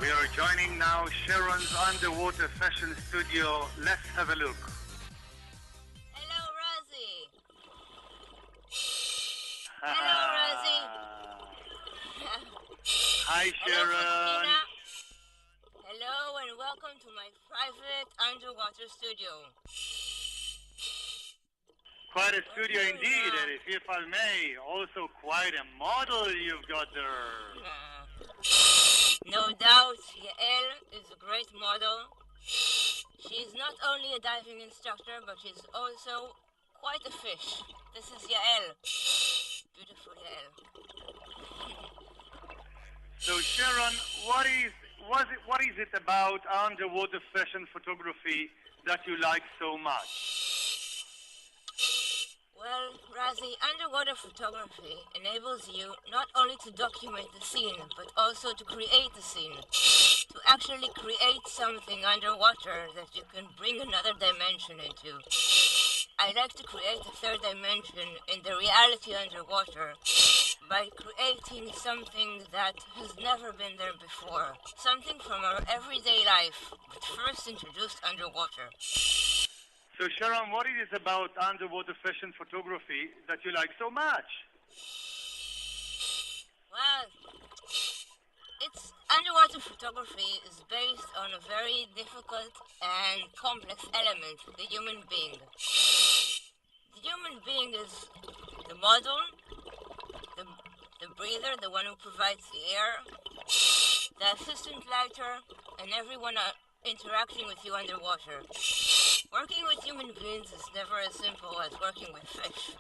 We are joining now Sharon's underwater fashion studio. Let's have a look. Hello, Rosie. Hello, Rosie. Hi, Sharon. Hello, hello, and welcome to my private underwater studio. Quite a studio indeed, and if I may, also quite a model you've got there. No doubt, Yael is a great model. She's not only a diving instructor, but she's also quite a fish. This is Yael. Beautiful Yael. So Sharon, what is it about underwater fashion photography that you like so much? Well, Razi, underwater photography enables you not only to document the scene, but also to create the scene. To actually create something underwater that you can bring another dimension into. I like to create a third dimension in the reality underwater by creating something that has never been there before. Something from our everyday life, but first introduced underwater. So Sharon, what is it about underwater fashion photography that you like so much? Well, underwater photography is based on a very difficult and complex element, the human being. The human being is the model, the breather, the one who provides the air, the assistant lighter, and everyone interacting with you underwater. Working with human beings is never as simple as working with fish.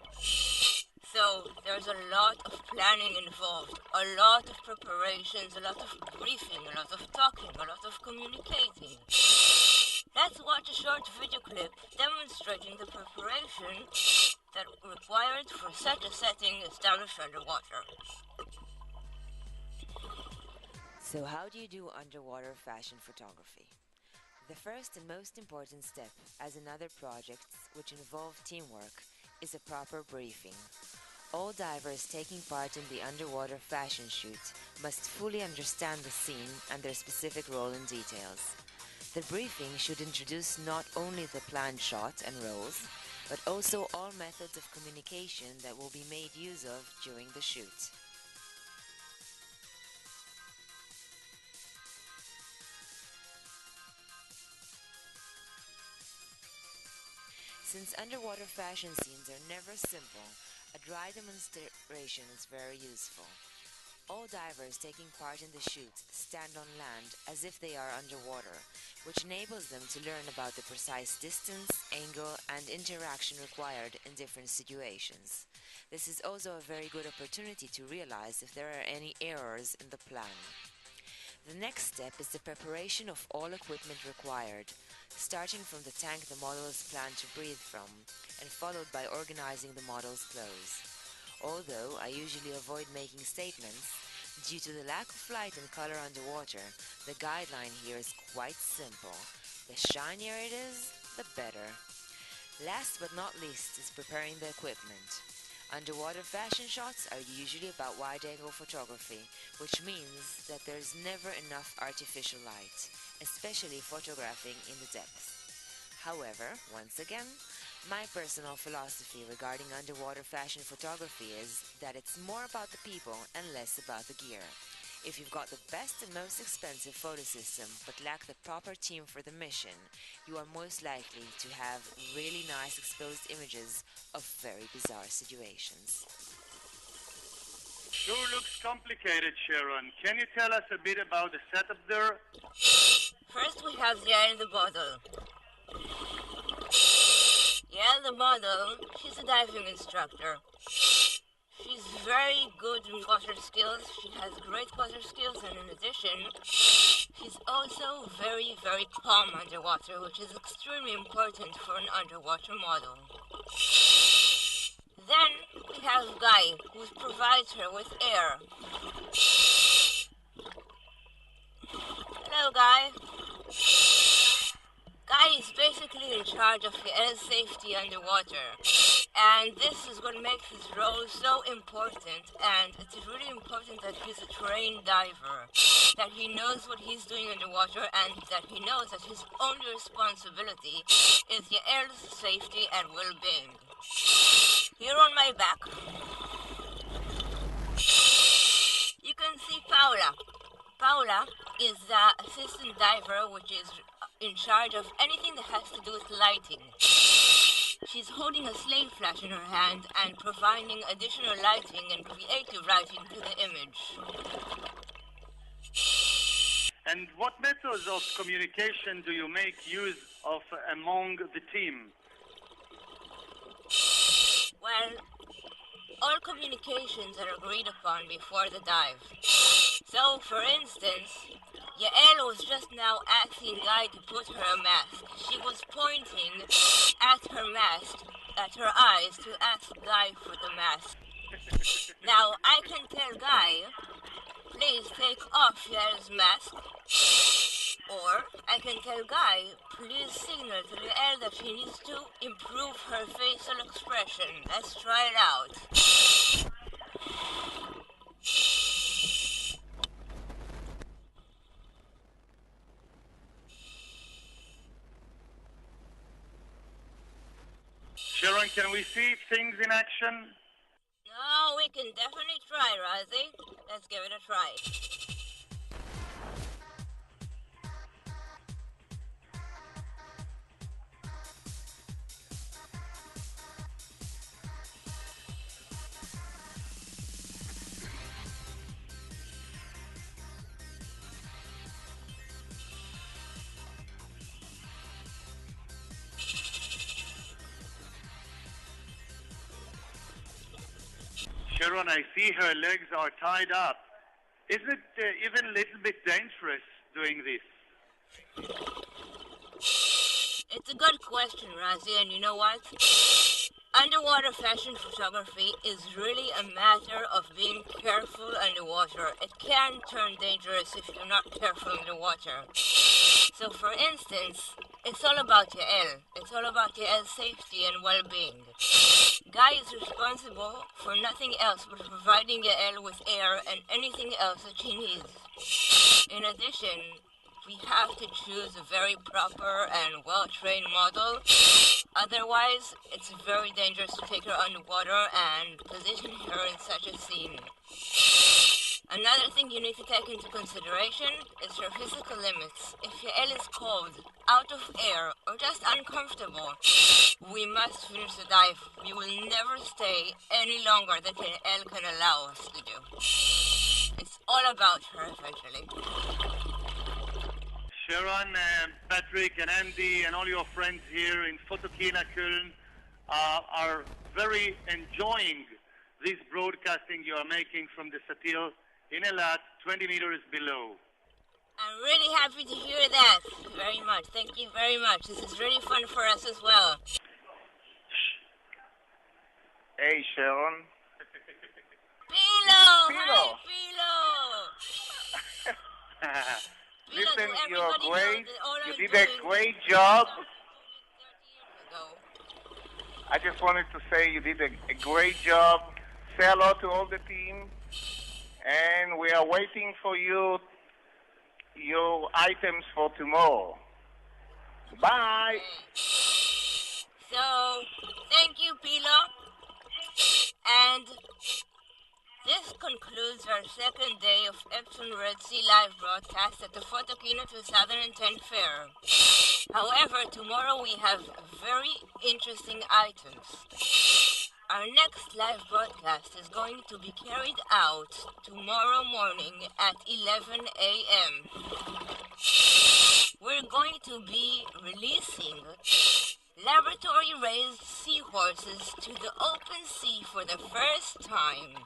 So there's a lot of planning involved, a lot of preparations, a lot of briefing, a lot of talking, a lot of communicating. Let's watch a short video clip demonstrating the preparation that required for such a setting established underwater. So how do you do underwater fashion photography? The first and most important step, as in other projects which involve teamwork, is a proper briefing. All divers taking part in the underwater fashion shoot must fully understand the scene and their specific role and details. The briefing should introduce not only the planned shot and roles, but also all methods of communication that will be made use of during the shoot. Since underwater fashion scenes are never simple, a dry demonstration is very useful. All divers taking part in the shoot stand on land as if they are underwater, which enables them to learn about the precise distance, angle, and interaction required in different situations. This is also a very good opportunity to realize if there are any errors in the plan. The next step is the preparation of all equipment required, starting from the tank the model is planned to breathe from, and followed by organizing the model's clothes. Although I usually avoid making statements, due to the lack of light and color underwater, the guideline here is quite simple. The shinier it is, the better. Last but not least is preparing the equipment. Underwater fashion shots are usually about wide-angle photography, which means that there's never enough artificial light, especially photographing in the depths. However, once again, my personal philosophy regarding underwater fashion photography is that it's more about the people and less about the gear. If you've got the best and most expensive photo system but lack the proper team for the mission, you are most likely to have really nice exposed images of very bizarre situations. Sure looks complicated, Sharon. Can you tell us a bit about the setup there? First we have Yael the model. Yael the model, she's a diving instructor. She's very good in water skills. She has great water skills, and in addition, she's also very, very calm underwater, which is extremely important for an underwater model. Then we have Guy, who provides her with air. Hello, Guy. Guy is basically in charge of Yael's safety underwater. And this is what makes his role so important, and it's really important that he's a trained diver, that he knows what he's doing underwater, and that he knows that his only responsibility is Yael's safety and well-being. Here on my back, you can see Paula. Paula is the assistant diver, which is in charge of anything that has to do with lighting. She's holding a slate flash in her hand and providing additional lighting and creative lighting to the image. And what methods of communication do you make use of among the team? Well, all communications are agreed upon before the dive. So, for instance, Yael was just now asking Guy to put her a mask. She was pointing at her mask, at her eyes, to ask Guy for the mask. Now, I can tell Guy, please take off Yael's mask. Or I can tell Guy, please signal to Yael that she needs to improve her facial expression. Let's try it out. Sharon, can we see things in action? No, we can definitely try, Razi. Let's give it a try. Sharon, I see her legs are tied up. Isn't it even a little bit dangerous doing this? It's a good question, Razi, and you know what? Underwater fashion photography is really a matter of being careful underwater. It can turn dangerous if you're not careful underwater. So, for instance, it's all about Yael. It's all about Yael's safety and well-being. Guy is responsible for nothing else but providing Yael with air and anything else that she needs. In addition, we have to choose a very proper and well-trained model. Otherwise, it's very dangerous to take her underwater and position her in such a scene. Another thing you need to take into consideration is her physical limits. If Yael is cold, out of air, or just uncomfortable, we must finish the dive. We will never stay any longer than Yael can allow us to do. It's all about her eventually. Sharon, Patrick, and Andy, and all your friends here in Photokina Köln are very enjoying this broadcasting you are making from the Satil in Eilat, 20 meters below. I'm really happy to hear that very much. Thank you very much. This is really fun for us as well. Hey, Sharon. Pilo! Pilo. Hi, Pilo! Listen, Pilo, you're everybody great. knows that all You I'm did doing a great job. 30 years ago. I just wanted to say you did a great job. Say hello to all the team. And we are waiting for your items for tomorrow. Bye. So, thank you, Pilo. And this concludes our second day of Epson Red Sea live broadcast at the Photokina 2010 Fair. However, tomorrow we have very interesting items. Our next live broadcast is going to be carried out tomorrow morning at 11 a.m. We're going to be releasing laboratory-raised seahorses to the open sea for the first time.